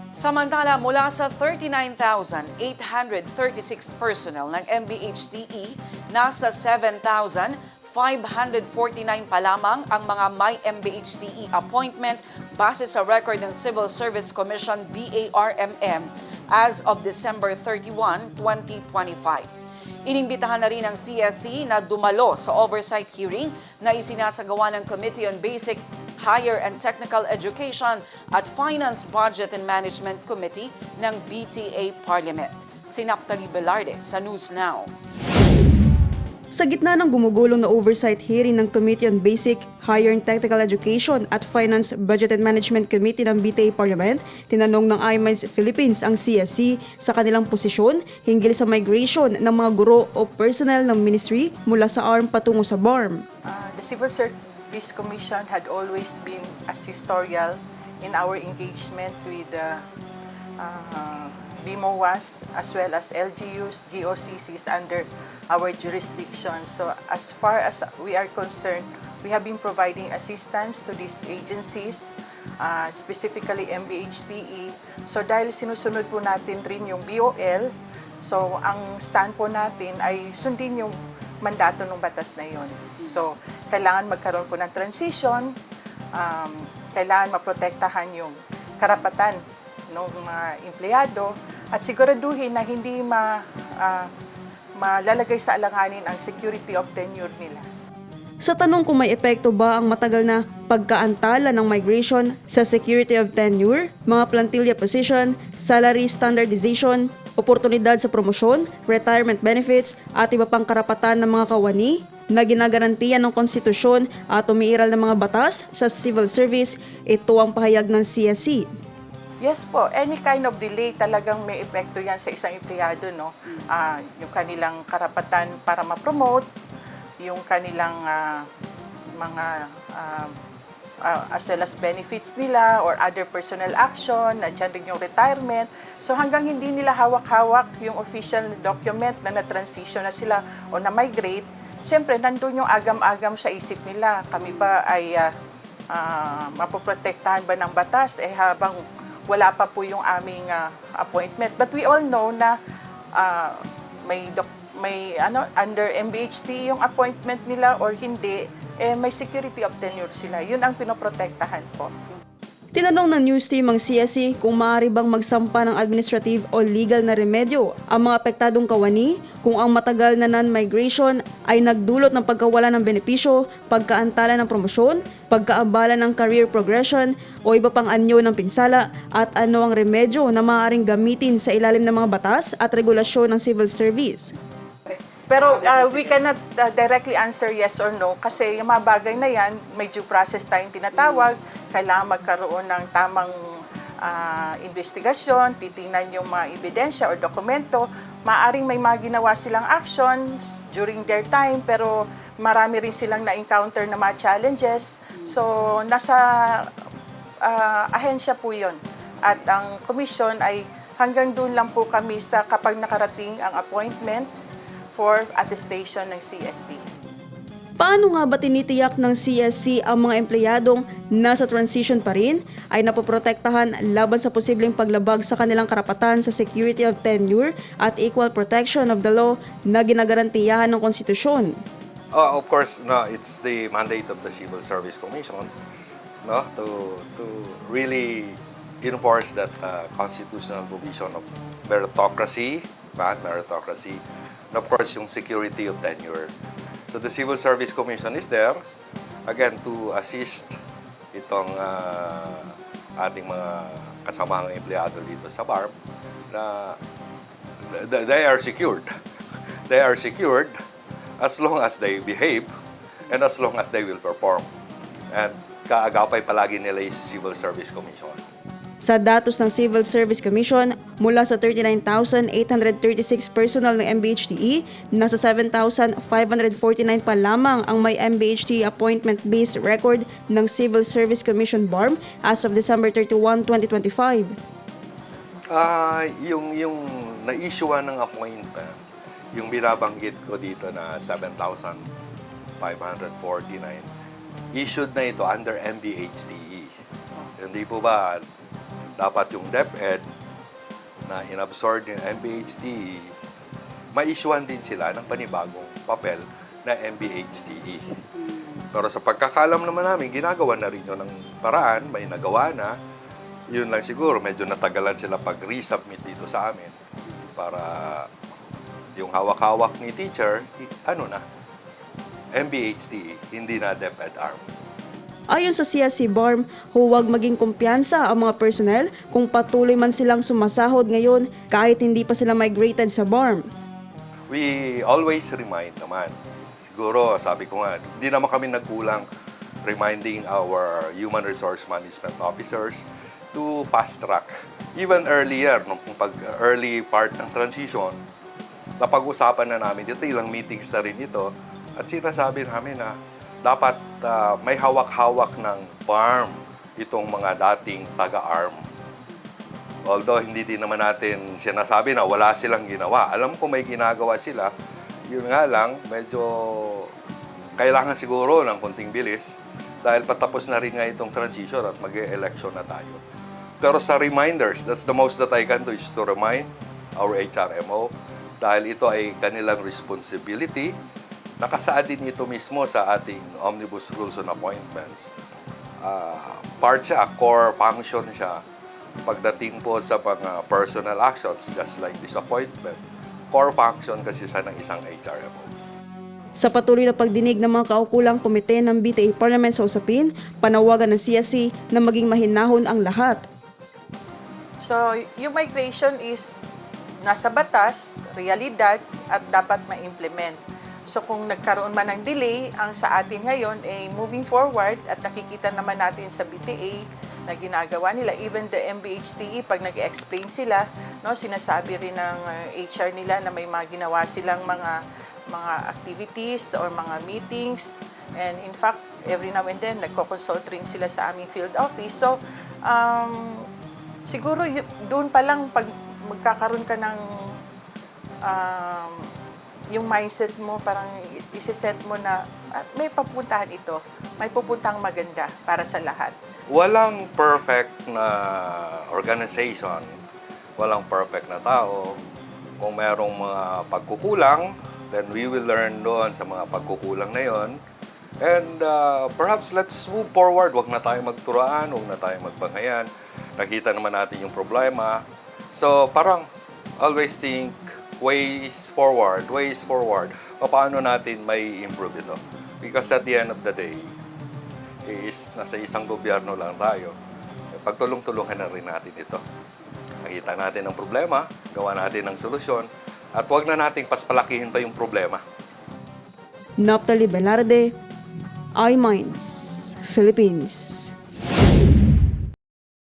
Samantala, mula sa 39,836 personnel ng MBHTE, nasa 7,549 pa lamang ang mga may MBHTE appointment base sa record ng Civil Service Commission BARMM as of December 31, 2025. Inimbitahan na rin ng CSC na dumalo sa oversight hearing na isinasagawa ng Committee on Basic, Higher and Technical Education at Finance, Budget and Management Committee ng BTA Parliament. Si Naptali Velarde sa News Now. Sa gitna ng gumugulong na oversight hearing ng Committee on Basic, Higher and Technical Education at Finance, Budget and Management Committee ng BTA Parliament, tinanong ng iMinds Philippines ang CSC sa kanilang posisyon hinggil sa migration ng mga guro o personnel ng ministry mula sa ARM patungo sa BARM. The Civil Service Commission had always been assessorial in our engagement with DMOAs as well as LGUs, GOCCs under our jurisdiction. So as far as we are concerned, we have been providing assistance to these agencies, specifically MBHTE. So dahil sinusunod po natin rin yung BOL, so ang stand po natin ay sundin yung mandato ng batas na yun. So kailangan magkaroon po ng transition, kailangan maprotektahan yung karapatan ng mga empleyado at siguraduhin na hindi malalagay sa alanganin ang security of tenure nila. Sa tanong kung may epekto ba ang matagal na pagkaantala ng migration sa security of tenure, mga plantilla position, salary standardization, oportunidad sa promosyon, retirement benefits at iba pang karapatan ng mga kawani na ginagarantiya ng konstitusyon at umiiral ng mga batas sa civil service, ito ang pahayag ng CSC. Yes po, any kind of delay talagang may epekto yan sa isang empleyado, no? Yung kanilang karapatan para ma-promote, yung kanilang as well as benefits nila or other personal action, nandiyan rin yung retirement. So hanggang hindi nila hawak-hawak yung official document na na-transition na sila o na-migrate, siyempre nandun yung agam-agam sa isip nila. Kami ba ay mapoprotektahan ba ng batas habang wala pa po yung aming appointment. But we all know na may under MBHT yung appointment nila or hindi, may security of tenure sila. Yun ang pinoprotektahan po. Tinanong ng news team ang CSC kung maaari bang magsampa ng administrative o legal na remedyo ang mga apektadong kawani kung ang matagal na non-migration ay nagdulot ng pagkawala ng benepisyo, pagkaantala ng promosyon, pagkaabala ng career progression o iba pang anyo ng pinsala at ano ang remedyo na maaaring gamitin sa ilalim ng mga batas at regulasyon ng civil service. Pero we cannot directly answer yes or no kasi yung mga bagay na yan, may due process tayong tinatawag, kailangan magkaroon ng tamang investigasyon, titingnan yung mga ebidensya or dokumento. Maaring may mga ginawa silang actions during their time pero marami rin silang na-encounter na mga challenges. So nasa ahensya po yun. At ang commission ay hanggang doon lang po kami sa kapag nakarating ang appointment for attestation ng CSC. Paano nga ba tinitiyak ng CSC ang mga empleyadong nasa transition pa rin ay napoprotektahan laban sa posibleng paglabag sa kanilang karapatan sa security of tenure at equal protection of the law na ginagarantiyahan ng konstitusyon? Of course, no, it's the mandate of the Civil Service Commission, no, to really enforce that constitutional provision of meritocracy, and of course yung security of tenure. So the Civil Service Commission is there, again, to assist itong ating mga kasamahang empleyado dito sa BARM na they are secured. They are secured as long as they behave and as long as they will perform. And kaagapay palagi nila yung Civil Service Commission. Sa datos ng Civil Service Commission, mula sa 39,836 personnel ng MBHTE, nasa 7,549 pa lamang ang may MBHTE appointment-based record ng Civil Service Commission BARM as of December 31, 2025. Yung na-issuean ng appointment, yung binabanggit ko dito na 7,549, issued na ito under MBHTE. Hindi po ba dapat yung DepEd na inabsorb ng MBHDE, ma-issuean din sila ng panibagong papel na MBHDE. Pero sa pagkakalam naman namin, ginagawa na rin yun ng paraan, may nagawa na. Yun lang siguro, medyo natagalan sila pag-resubmit dito sa amin para yung hawak-hawak ni teacher, MBHDE, hindi na DepEd arm. Ayon sa CSC BARM, huwag maging kumpiyansa ang mga personnel kung patuloy man silang sumasahod ngayon kahit hindi pa sila migrated sa BARM. We always remind naman. Siguro, sabi ko nga, hindi naman kami nagkulang reminding our human resource management officers to fast track. Even earlier, nung early part ng transition, napag-usapan na namin dito, ilang meetings na rin ito, at sinasabi namin na dapat may hawak-hawak ng BARM itong mga dating taga-ARM. Although hindi din naman natin sinasabi na wala silang ginawa. Alam ko may ginagawa sila. Yun nga lang, medyo kailangan siguro ng konting bilis dahil patapos na rin nga itong transition at mag-e-election na tayo. Pero sa reminders, that's the most that I can do is to remind our HRMO dahil ito ay kanilang responsibility. Nakasaad din ito mismo sa ating Omnibus Rules on Appointments. Part siya, core function siya. Pagdating po sa mga personal actions, just like this appointment, core function kasi sa ng isang HRMO. Sa patuloy na pagdinig ng mga kaukulang komite ng BTA Parliament sa usapin, panawagan ng CSC na maging mahinahon ang lahat. So, yung migration is nasa batas, realidad, at dapat ma-implement. So, kung nagkaroon man ng delay, ang sa atin ngayon ay moving forward at nakikita naman natin sa BTA na ginagawa nila. Even the MBHTE, pag nag-explain sila, no, sinasabi rin ng HR nila na may mga ginawa silang mga activities or mga meetings. And in fact, every now and then, nagko-consult rin sila sa aming field office. So, siguro doon pa lang pag magkakaroon ka ng yung mindset mo, parang isiset mo na may papuntahan ito, may pupuntang maganda para sa lahat. Walang perfect na organization, walang perfect na tao. Kung merong mga pagkukulang, then we will learn doon sa mga pagkukulang na yon. And perhaps let's move forward. Huwag na tayo magturaan, huwag na tayo magbangayan. Nakita naman natin yung problema. So parang always think ways forward. Paano natin may improve ito? Because at the end of the day, nasa isang gobyerno lang tayo. Pagtulong-tulungan na rin natin ito. Nakita natin ang problema, gawa natin ang solusyon, at huwag na nating paspalakihin pa yung problema. Naphtali Velarde, iMinds, Philippines.